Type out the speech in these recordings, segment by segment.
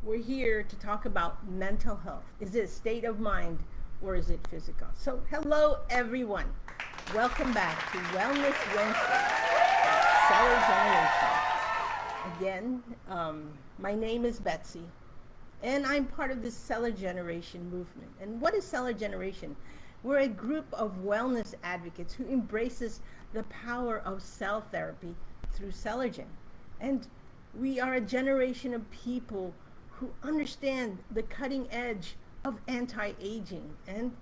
We're here to talk about mental health. Is it a state of mind or is it physical? So, hello everyone. Welcome back to Wellness Wednesdays, Seller Generation. Again, my name is Betsy, and I'm part of this Seller Generation movement. And what is Seller Generation? We're a group of wellness advocates who embraces the power of cell therapy through Cellergen. And we are a generation of people who understand the cutting edge of anti-aging and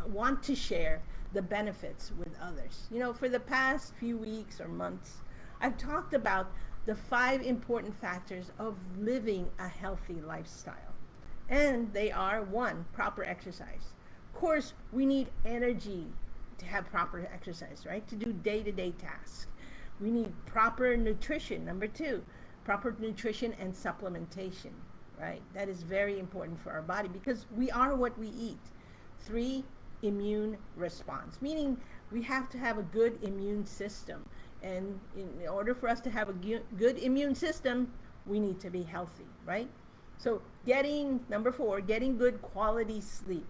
want to share the benefits with others. You know, for the past few weeks or months, I've talked about the 5 important factors of living a healthy lifestyle. And they are: 1, proper exercise. Of course, we need energy to have proper exercise, right? To do day-to-day tasks. We need proper nutrition. Number 2, proper nutrition and supplementation, right? That is very important for our body because we are what we eat. 3, immune response, meaning we have to have a good immune system. And in order for us to have a good immune system, we need to be healthy, right? So number 4, getting good quality sleep.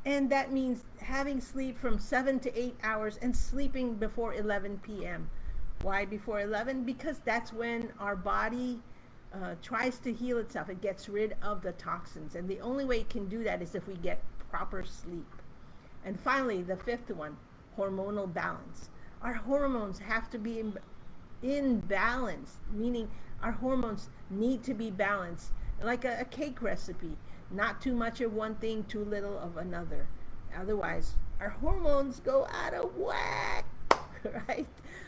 And that means having sleep from 7 to 8 hours and sleeping before 11 p.m. Why before 11? Because that's when our body tries to heal itself. It gets rid of the toxins. And the only way it can do that is if we get proper sleep. And finally, the 5th one, hormonal balance. Our hormones have to be in balance, meaning our hormones need to be balanced, like a cake recipe. Not too much of one thing, too little of another. Otherwise, our hormones go out of whack, right?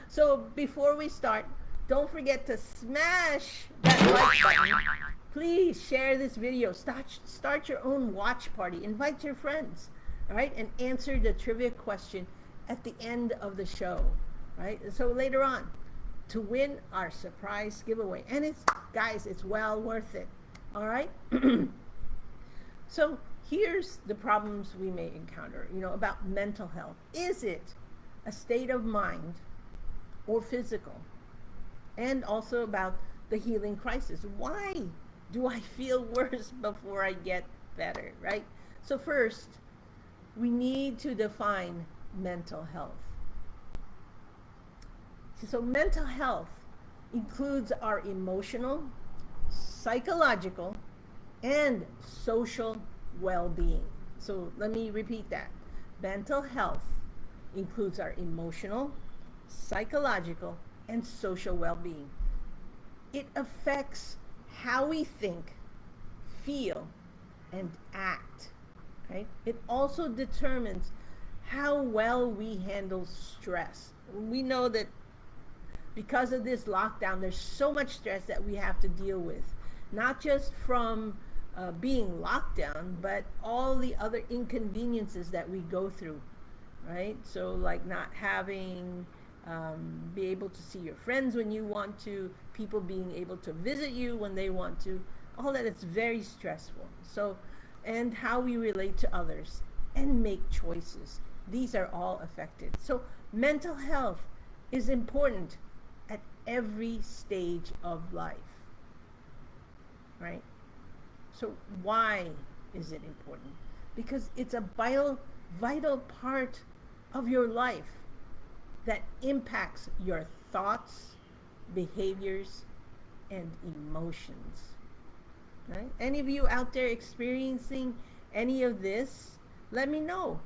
So before we start, don't forget to smash that like button. Please share this video. Start your own watch party. Invite your friends, all right? And answer the trivia question at the end of the show, right? So later on, to win our surprise giveaway. And guys, it's well worth it, all right? So here's the problems we may encounter, about mental health. Is it a state of mind or physical? And also about the healing crisis. Why do I feel worse before I get better, right? So first, we need to define mental health. So mental health includes our emotional, psychological, and social well-being. So let me repeat that. Mental health includes our emotional, psychological, and social well-being. It affects how we think, feel, and act, right? It also determines how well we handle stress. We know that because of this lockdown, there's so much stress that we have to deal with, not just from being locked down, but all the other inconveniences that we go through, right? So like not having be able to see your friends when you want to, people being able to visit you when they want to, all that is very stressful. So, and how we relate to others and make choices. These are all affected. So mental health is important at every stage of life, right? So why is it important? Because it's a vital part of your life that impacts your thoughts, behaviors, and emotions, right? Any of you out there experiencing any of this, let me know.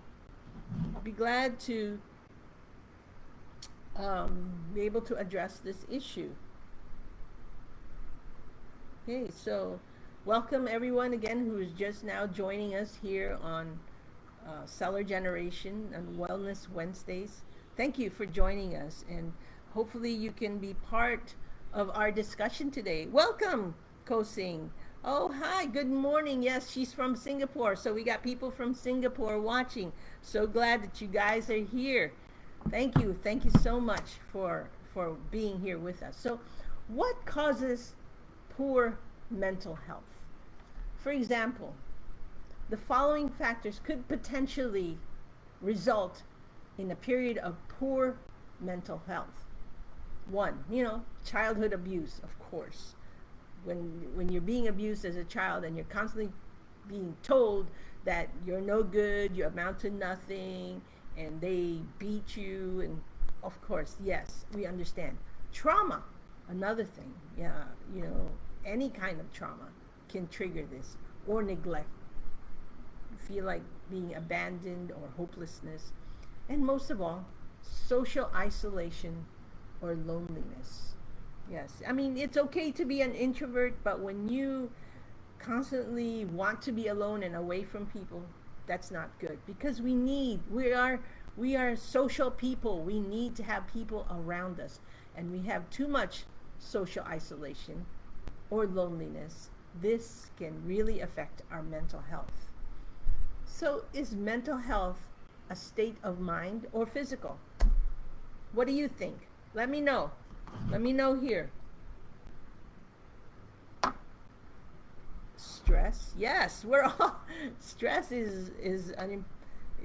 I'll be glad to be able to address this issue. Okay, so welcome everyone again who is just now joining us here on Seller Generation and Wellness Wednesdays. Thank you for joining us, and hopefully you can be part of our discussion today. Welcome, Ko-Sing. Oh, hi, good morning. Yes, she's from Singapore, so we got people from Singapore watching. So glad that you guys are here. Thank you so much for being here with us. So what causes poor mental health? For example, the following factors could potentially result in a period of poor mental health. 1, childhood abuse, of course. when you're being abused as a child and you're constantly being told that you're no good, you amount to nothing, and they beat you, and of course, yes, we understand. Trauma, another thing, yeah, any kind of trauma can trigger this, or neglect. You feel like being abandoned or hopelessness, and most of all, social isolation or loneliness. Yes, I mean, it's okay to be an introvert, but when you constantly want to be alone and away from people, that's not good, because we are social people. We need to have people around us, and we have too much social isolation or loneliness. This can really affect our mental health. So is mental health a state of mind or physical? What do you think? Let me know. Let me know here. Stress, yes, we're all stress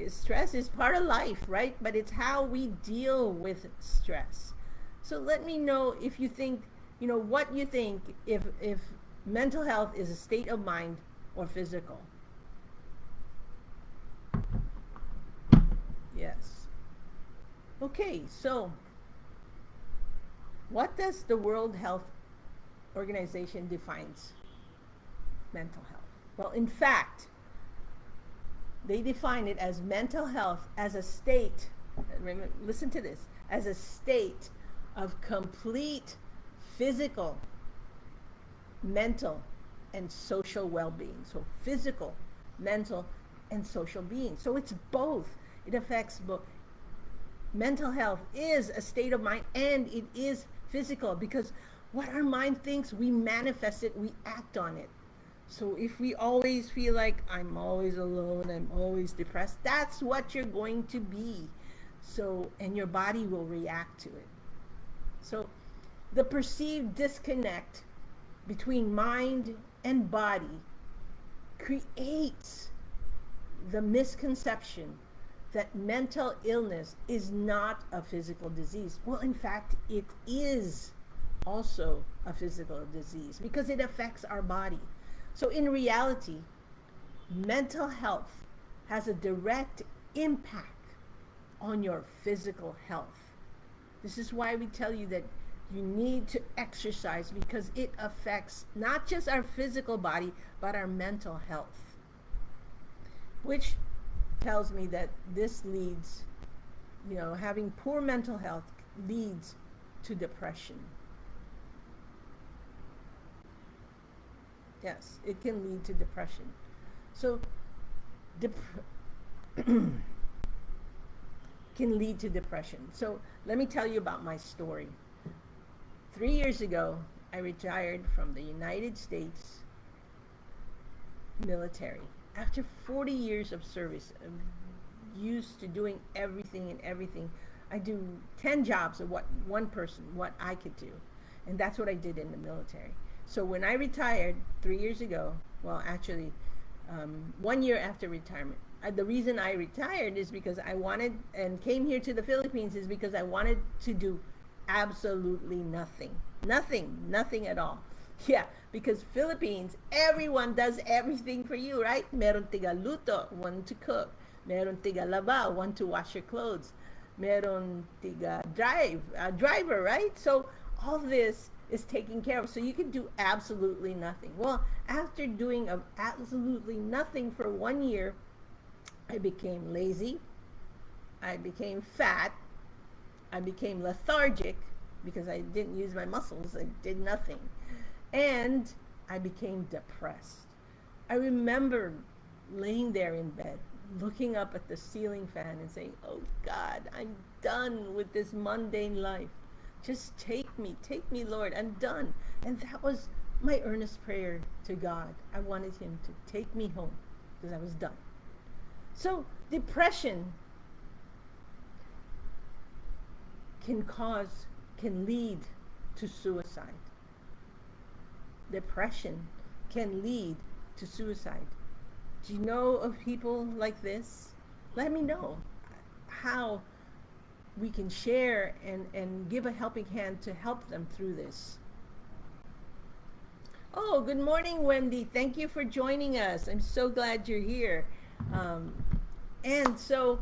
stress is part of life, right? But it's how we deal with stress. So let me know if you think, what you think, if mental health is a state of mind or physical. Yes. Okay, so what does the World Health Organization defines mental health? Well, in fact, they define it as mental health as a state, listen to this, as a state of complete physical, mental, and social well-being. So physical, mental, and social being. So it's both. It affects both. Mental health is a state of mind, and it is physical, because what our mind thinks, we manifest it, we act on it. So if we always feel like I'm always alone, I'm always depressed, that's what you're going to be. So, and your body will react to it. So the perceived disconnect between mind and body creates the misconception that mental illness is not a physical disease. Well, in fact, it is also a physical disease because it affects our body. So in reality, mental health has a direct impact on your physical health. This is why we tell you that you need to exercise, because it affects not just our physical body, but our mental health. Which tells me that this leads, having poor mental health leads to depression. Yes, it can lead to depression. So, can lead to depression. So, let me tell you about my story. 3 years ago, I retired from the United States military. After 40 years of service, I'm used to doing everything. I do 10 jobs of what I could do. And that's what I did in the military. So when I retired 3 years ago, well, actually, 1 year after retirement, the reason I retired is because I wanted, and came here to the Philippines, is because I wanted to do absolutely nothing. Nothing at all. Yeah, because Philippines, everyone does everything for you, right? Meron tiga luto, one to cook. Meron tiga laba, one to wash your clothes. Meron tiga driver, right? So all this is taken care of. So you can do absolutely nothing. Well, after doing absolutely nothing for 1 year, I became lazy. I became fat. I became lethargic because I didn't use my muscles. I did nothing. And I became depressed. I remember laying there in bed, looking up at the ceiling fan and saying, oh God, I'm done with this mundane life. Just take me, Lord, I'm done. And that was my earnest prayer to God. I wanted him to take me home because I was done. So depression can lead to suicide. Depression can lead to suicide. Do you know of people like this? Let me know how we can share and give a helping hand to help them through this. Oh, good morning, Wendy. Thank you for joining us. I'm so glad you're here. Um, and so,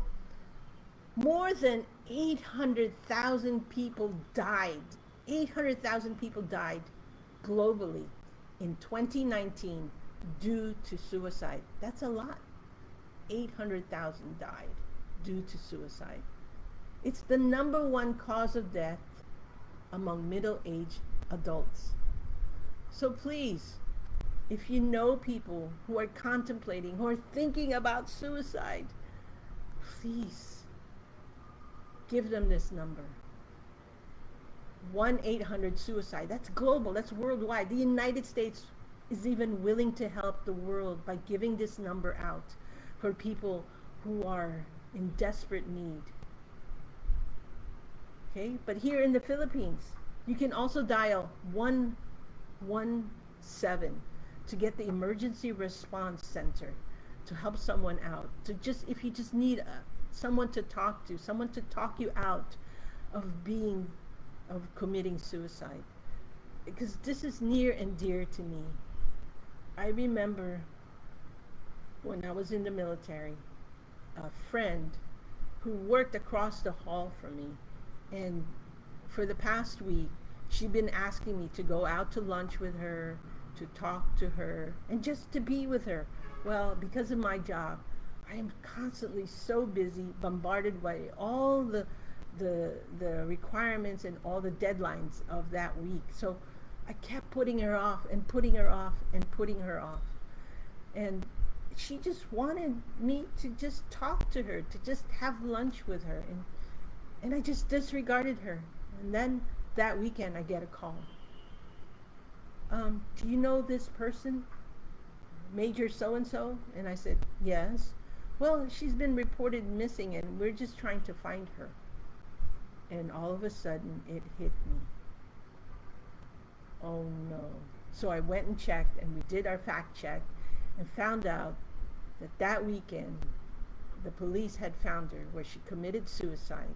more than 800,000 people died. 800,000 people died globally in 2019 due to suicide. That's a lot. 800,000 died due to suicide. It's the number one cause of death among middle aged adults. So please, if you know people who are contemplating, who are thinking about suicide, please give them this number. 1-800-SUICIDE. That's global, that's worldwide. The United States is even willing to help the world by giving this number out for people who are in desperate need. Okay, but here in the Philippines, you can also dial 117 to get the emergency response center to help someone out. To just, if you just need someone to talk to, someone to talk you out of committing suicide, because this is near and dear to me. I remember when I was in the military, a friend who worked across the hall from me, and for the past week, she'd been asking me to go out to lunch with her, to talk to her, and just to be with her. Well, because of my job, I am constantly so busy, bombarded by all the requirements and all the deadlines of that week. So I kept putting her off and putting her off and putting her off. And she just wanted me to just talk to her, to just have lunch with her. And I just disregarded her. And then that weekend I get a call. Do you know this person? Major so-and-so? And I said, yes. Well, she's been reported missing and we're just trying to find her. And all of a sudden it hit me. Oh no. So I went and checked, and we did our fact check and found out that that weekend the police had found her where she committed suicide,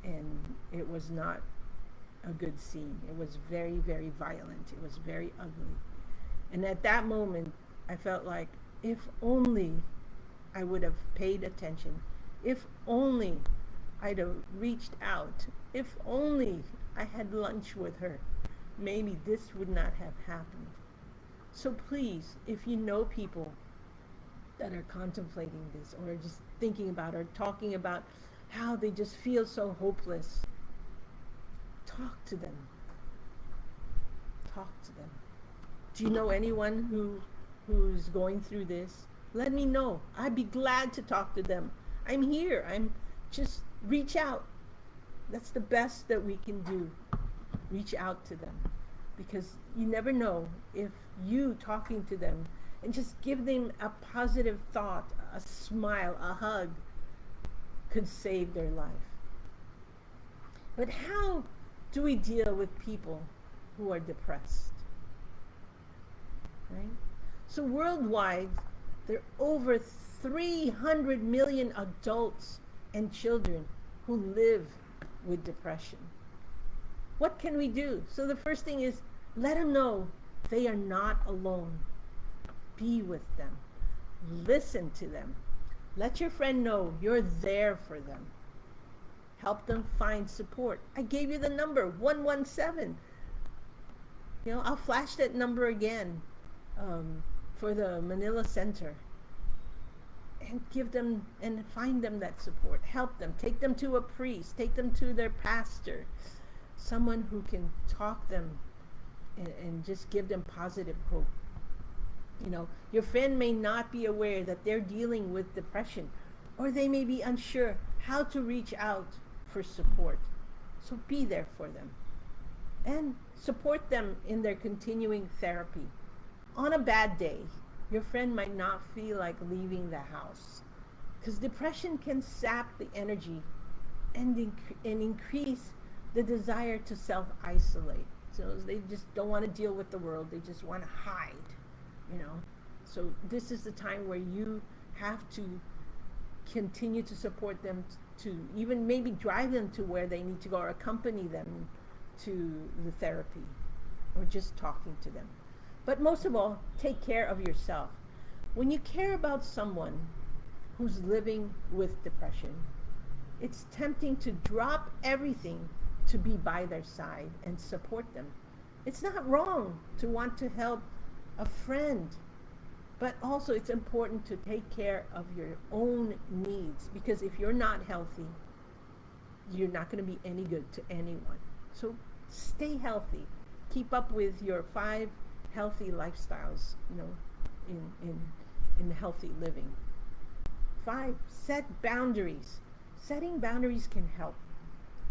and it was not a good scene. It was very, very violent. It was very ugly. And at that moment I felt like, if only I would have paid attention, if only I'd have reached out, if only I had lunch with her, maybe this would not have happened. So please, if you know people that are contemplating this, or just thinking about, or talking about how they just feel so hopeless, talk to them. Talk to them. Do you know anyone who's going through this? Let me know. I'd be glad to talk to them. I'm here. I'm just reach out. That's the best that we can do. Reach out to them, because you never know if you talking to them and just give them a positive thought, a smile, a hug, could save their life. But how do we deal with people who are depressed? Right? So worldwide, there are over 300 million adults and children who live with depression. What can we do? So the first thing is, let them know they are not alone. Be with them. Listen to them. Let your friend know you're there for them. Help them find support. I gave you the number, 117. You know, I'll flash that number again for the Manila Center. And give them and find them that support. Help them. Take them to a priest. Take them to their pastor. Someone who can talk them and just give them positive hope. You know, your friend may not be aware that they're dealing with depression, or they may be unsure how to reach out for support. So be there for them and support them in their continuing therapy. On a bad day, your friend might not feel like leaving the house, because depression can sap the energy and increase the desire to self-isolate. So they just don't want to deal with the world. They just want to hide, you know. So this is the time where you have to continue to support them, to even maybe drive them to where they need to go, or accompany them to the therapy, or just talking to them. But most of all, take care of yourself. When you care about someone who's living with depression, it's tempting to drop everything to be by their side and support them. It's not wrong to want to help a friend, but also it's important to take care of your own needs, because if you're not healthy, you're not going to be any good to anyone. So stay healthy. Keep up with your 5 healthy lifestyles, in healthy living. 5, set boundaries. Setting boundaries can help.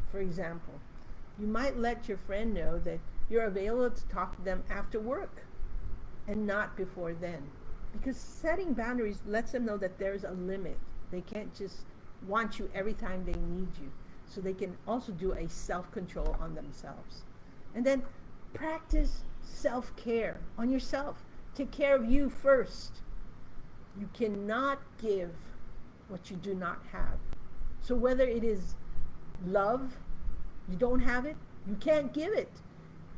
For example, you might let your friend know that you're available to talk to them after work and not before then. Because setting boundaries lets them know that there's a limit. They can't just want you every time they need you. So they can also do a self-control on themselves. And then practice self-care on yourself. Take care of you first. You cannot give what you do not have. So whether it is love, you don't have it, you can't give it.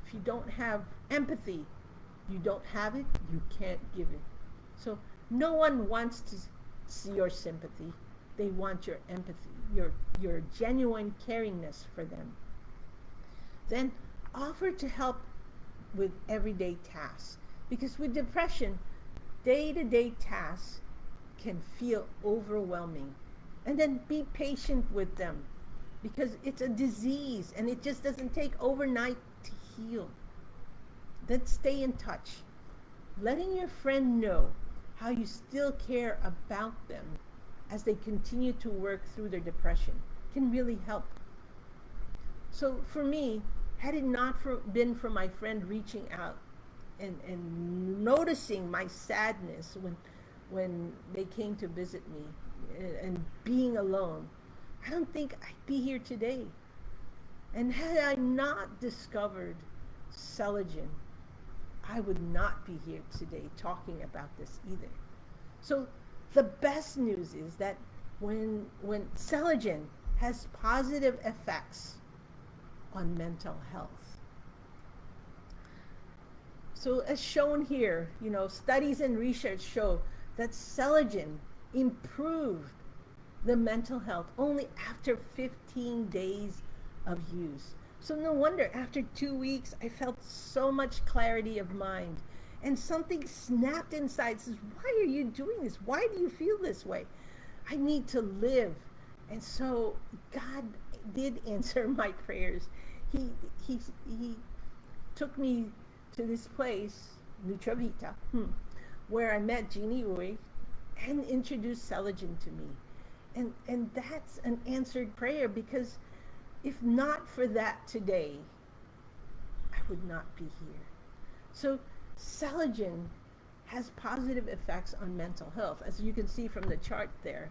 If you don't have empathy, you don't have it, you can't give it. So no one wants to see your sympathy. They want your empathy, your genuine caringness for them. Then offer to help with everyday tasks. Because with depression, day-to-day tasks can feel overwhelming. And then be patient with them, because it's a disease and it just doesn't take overnight to heal. Then stay in touch. Letting your friend know how you still care about them as they continue to work through their depression can really help. So for me, had it not been for my friend reaching out and noticing my sadness when they came to visit me and being alone, I don't think I'd be here today. And had I not discovered Celagen, I would not be here today talking about this either. So the best news is that when Celagen has positive effects on mental health. So as shown here, studies and research show that Celagen improved the mental health only after 15 days of use. So no wonder after 2 weeks, I felt so much clarity of mind. And something snapped inside, says, why are you doing this? Why do you feel this way? I need to live. And so God did answer my prayers. He took me to this place, Nutravita, where I met Jeannie Uy and introduced Celagen to me. And that's an answered prayer, because if not for that today, I would not be here. So Celagen has positive effects on mental health, as you can see from the chart there,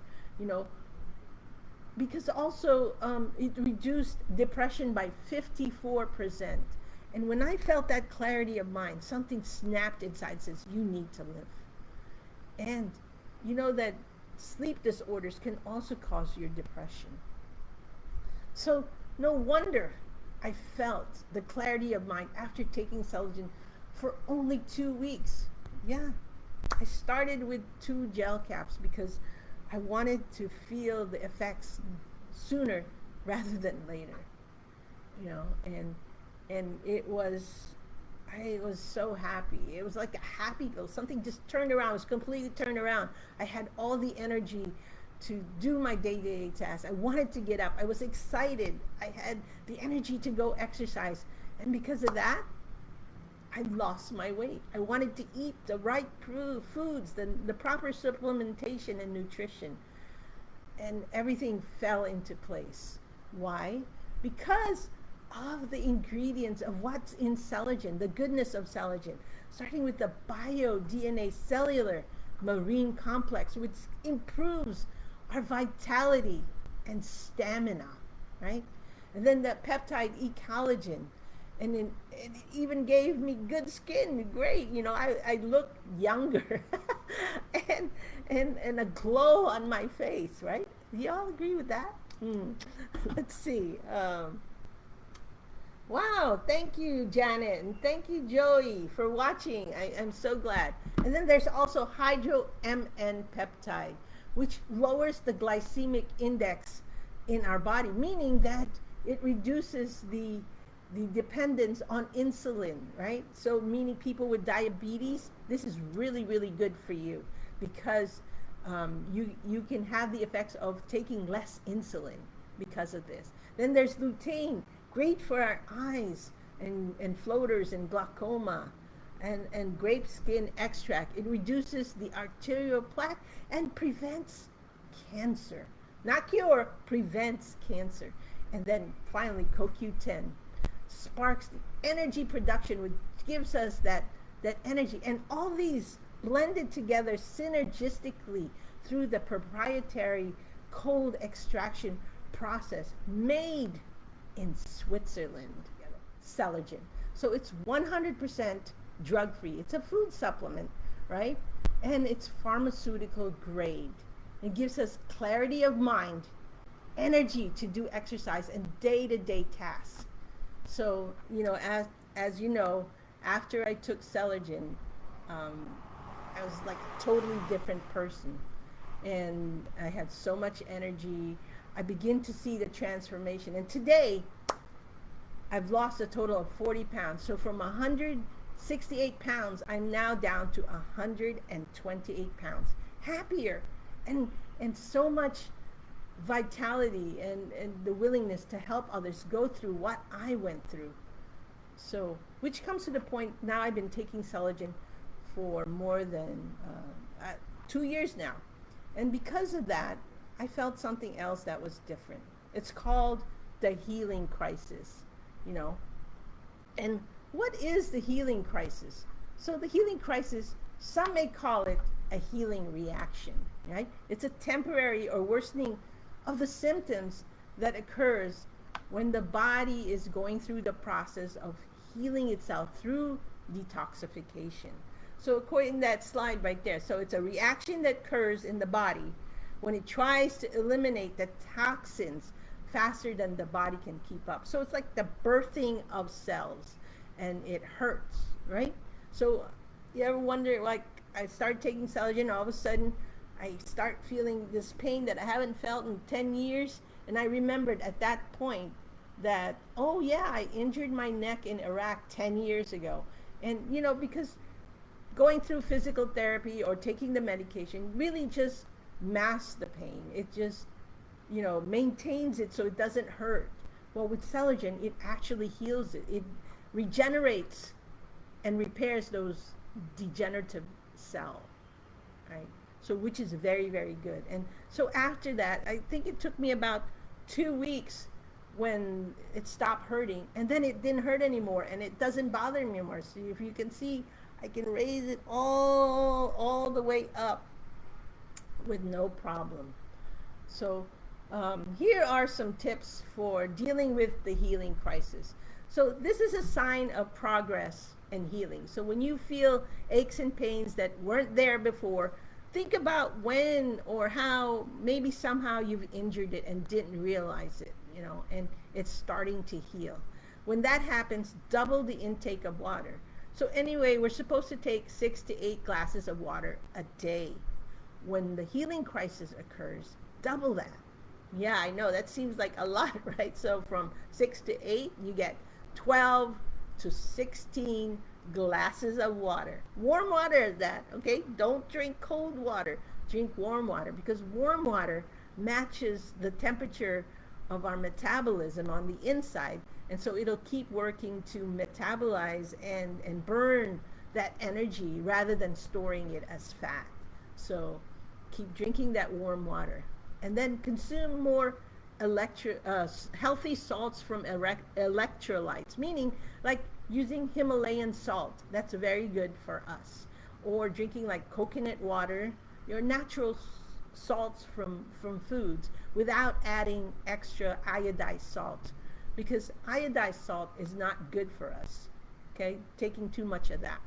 because also it reduced depression by 54%. And when I felt that clarity of mind, something snapped inside, says, you need to live. And you know that sleep disorders can also cause your depression. So no wonder I felt the clarity of mind after taking Celagen for only 2 weeks. Yeah, I started with 2 gel caps because I wanted to feel the effects sooner rather than later. And I was so happy. It was like a happy pill. Something just turned around. It was completely turned around. I had all the energy to do my day-to-day tasks. I wanted to get up. I was excited. I had the energy to go exercise. And because of that, I lost my weight. I wanted to eat the right foods, the proper supplementation and nutrition. And everything fell into place. Why? Because of the ingredients of what's in Celagen, the goodness of Celagen, starting with the bio-DNA cellular marine complex, which improves our vitality and stamina, right? And then the peptide E-collagen, and then it even gave me good skin, great, I look younger, and a glow on my face, right? Do y'all agree with that? Let's see. Wow, thank you, Janet, and thank you, Joey, for watching. I'm so glad. And then there's also hydro MN peptide, which lowers the glycemic index in our body, meaning that it reduces the dependence on insulin, right? So meaning people with diabetes, this is really, really good for you because you can have the effects of taking less insulin because of this. Then there's lutein, great for our eyes and floaters and glaucoma. And grape skin extract. It reduces the arterial plaque and prevents cancer. Not cure, prevents cancer. And then finally, CoQ10 sparks the energy production, which gives us that energy. And all these blended together synergistically through the proprietary cold extraction process made in Switzerland, Celogen. So it's 100% drug free. It's a food supplement, right? And it's pharmaceutical grade. It gives us clarity of mind, energy to do exercise and day-to-day tasks. So, as you know, after I took Celogen, I was like a totally different person. And I had so much energy. I begin to see the transformation. And today, I've lost a total of 40 pounds. So from 168 pounds, I'm now down to 128 pounds. Happier and so much vitality and the willingness to help others go through what I went through. So, which comes to the point now I've been taking Celogen for more than 2 years now. And because of that, I felt something else that was different. It's called the healing crisis, And what is the healing crisis? So the healing crisis, some may call it a healing reaction, right? It's a temporary or worsening of the symptoms that occurs when the body is going through the process of healing itself through detoxification. So according to that slide right there, so it's a reaction that occurs in the body when it tries to eliminate the toxins faster than the body can keep up. So it's like the birthing of cells, and it hurts, right? So you ever wonder, like, I started taking Celogen, all of a sudden I start feeling this pain that I haven't felt in 10 years. And I remembered at that point that, oh yeah, I injured my neck in Iraq 10 years ago. And, because going through physical therapy or taking the medication really just masks the pain. It just, maintains it so it doesn't hurt. Well, with Celogen, it actually heals it. It regenerates and repairs those degenerative cells, right? So, which is very, very good. And so after that, I think it took me about 2 weeks when it stopped hurting, and then it didn't hurt anymore, and it doesn't bother me anymore. So if you can see, I can raise it all the way up with no problem. So here are some tips for dealing with the healing crisis. So this is a sign of progress and healing. So when you feel aches and pains that weren't there before, think about when or how maybe somehow you've injured it and didn't realize it, and it's starting to heal. When that happens, double the intake of water. So anyway, we're supposed to take 6 to 8 glasses of water a day. When the healing crisis occurs, double that. Yeah, I know that seems like a lot, right? So from 6 to 8, you get 12 to 16 glasses of water. Warm water is that, okay? Don't drink cold water. Drink warm water, because warm water matches the temperature of our metabolism on the inside. And so it'll keep working to metabolize and burn that energy rather than storing it as fat. So keep drinking that warm water. And then consume more healthy salts from electrolytes, meaning like using Himalayan salt. That's very good for us. Or drinking like coconut water, your natural salts from foods without adding extra iodized salt, because iodized salt is not good for us, okay? Taking too much of that.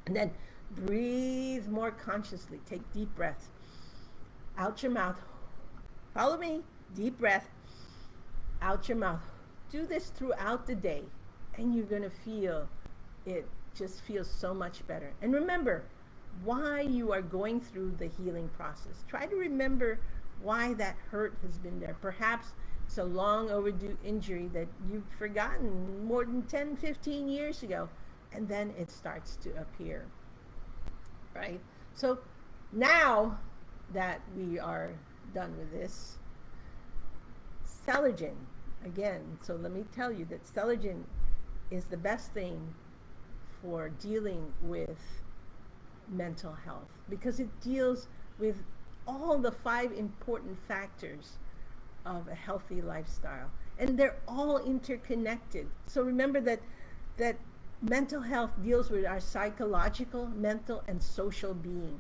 And then breathe more consciously. Take deep breaths. Out your mouth. Follow me. Deep breath. Out your mouth. do this throughout the day, and you're going to feel it just feels so much better. And remember why you are going through the healing process. Try to remember why that hurt has been there. Perhaps it's a long overdue injury that you've forgotten more than 10, 15 years ago, and then it starts to appear, right? So now that we are done with this, Celogen, again, so let me tell you that Celogen is the best thing for dealing with mental health, because it deals with all the 5 important factors of a healthy lifestyle, and they're all interconnected. So remember that mental health deals with our psychological, mental, and social being,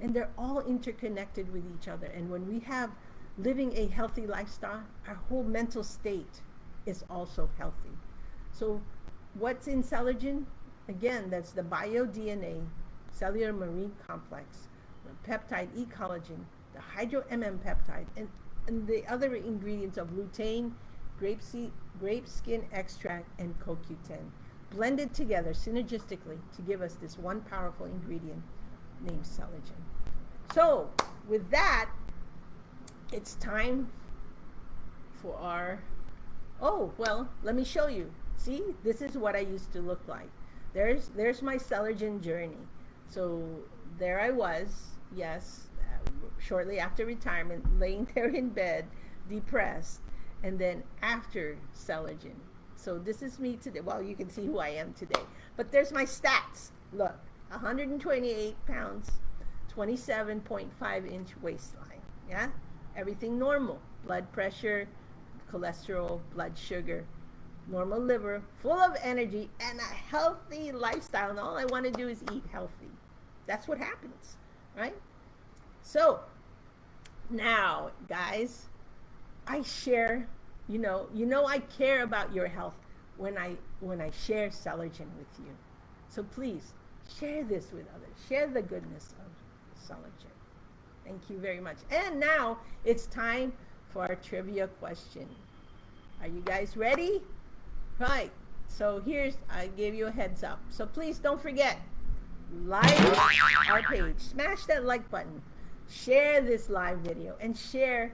and they're all interconnected with each other. And when we have living a healthy lifestyle, our whole mental state is also healthy. So what's in Celogen? Again, that's the bio-DNA cellular marine complex, the peptide E-collagen, the hydro-MM peptide, and the other ingredients of lutein, grape skin extract, and CoQ10, blended together synergistically to give us this one powerful ingredient named Celogen. So with that, it's time for our, oh, well, let me show you. See, this is what I used to look like. There's my Celogen journey. So there I was, yes, shortly after retirement, laying there in bed, depressed, and then after Celogen. So this is me today. Well, you can see who I am today. But there's my stats. Look, 128 pounds, 27.5-inch waistline. Yeah? Everything normal. Blood pressure, cholesterol, blood sugar, normal liver, full of energy, and a healthy lifestyle. And all I want to do is eat healthy. That's what happens, right? So now, guys, I share, you know I care about your health when I share Celogen with you. So please share this with others. Share the goodness of Celogen. Thank you very much. And now it's time for our trivia question. Are you guys ready? Right. So I gave you a heads up. So please don't forget, like our page, smash that like button, share this live video, and share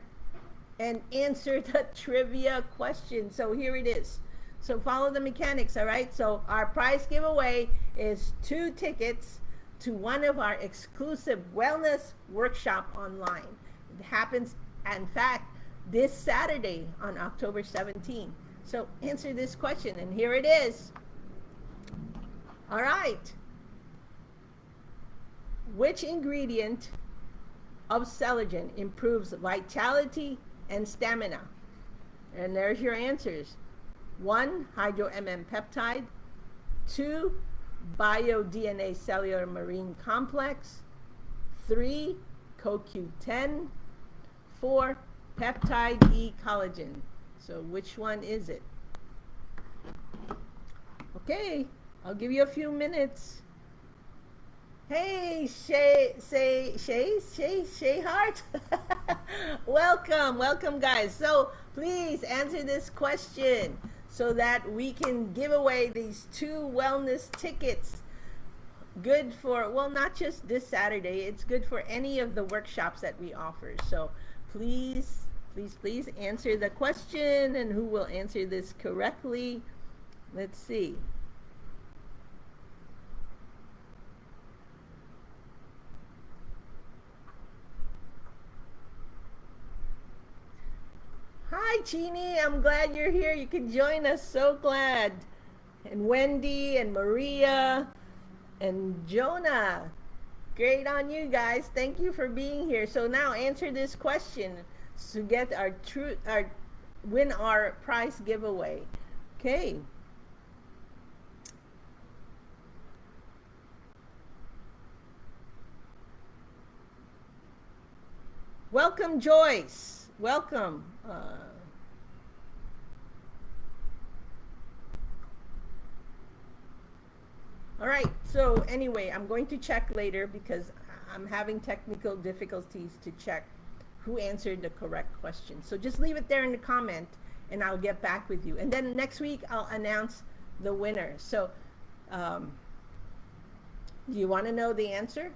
and answer the trivia question. So here it is. So follow the mechanics, all right? So our prize giveaway is 2 tickets to one of our exclusive wellness workshop online. It happens, in fact, this Saturday on October 17th. So answer this question, and here it is. All right. Which ingredient of Celogen improves vitality and stamina? And there's your answers. 1, hydro-MM peptide. 2, bio-DNA cellular marine complex. 3, CoQ10. 4, peptide E-collagen. So which one is it? Okay, I'll give you a few minutes. Hey, Shay Hart. Welcome guys. So please answer this question so that we can give away these 2 wellness tickets. Good for, well, not just this Saturday, it's good for any of the workshops that we offer. So please answer the question, and who will answer this correctly? Let's see. Hi, Jeannie. I'm glad you're here. You can join us. So glad. And Wendy and Maria and Jonah. Great on you guys. Thank you for being here. So now answer this question to get win our prize giveaway. Okay. Welcome, Joyce. Welcome. All right, so anyway, I'm going to check later because I'm having technical difficulties to check who answered the correct question. So just leave it there in the comment, and I'll get back with you. And then next week, I'll announce the winner. So, do you want to know the answer?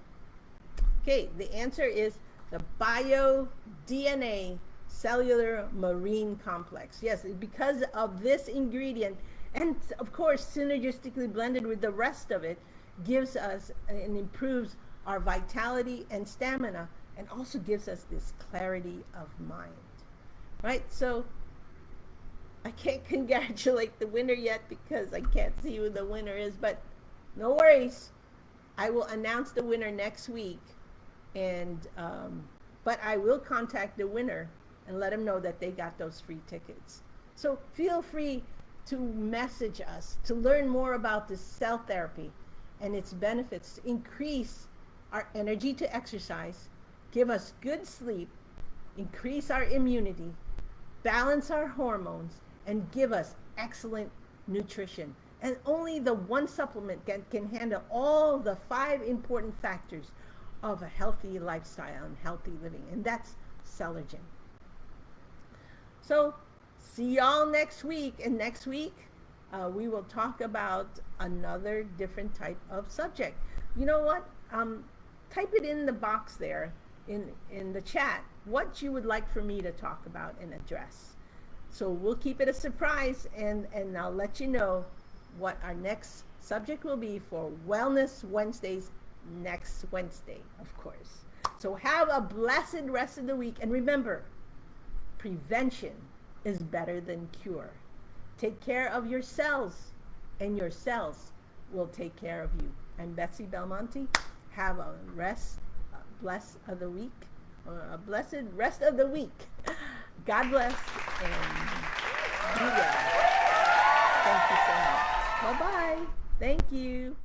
Okay, the answer is the bio-DNA cellular marine complex. Yes, because of this ingredient, and of course, synergistically blended with the rest of it, gives us and improves our vitality and stamina, and also gives us this clarity of mind. Right? So, I can't congratulate the winner yet because I can't see who the winner is, but no worries. I will announce the winner next week, and but I will contact the winner and let them know that they got those free tickets. So feel free to message us to learn more about this cell therapy and its benefits to increase our energy to exercise, give us good sleep, increase our immunity, balance our hormones, and give us excellent nutrition. And only the one supplement can handle all the 5 important factors of a healthy lifestyle and healthy living, and that's Celergen. So see y'all next week, and next week we will talk about another different type of subject. You know what? Type it in the box there in the chat what you would like for me to talk about and address. So we'll keep it a surprise, and I'll let you know what our next subject will be for Wellness Wednesdays next Wednesday, of course. So have a blessed rest of the week, and remember, prevention is better than cure. Take care of yourselves, and your cells will take care of you. I'm Betsy Belmonte. Have a blessed rest of the week. God bless, and be well. Thank you so much. Bye-bye. Thank you.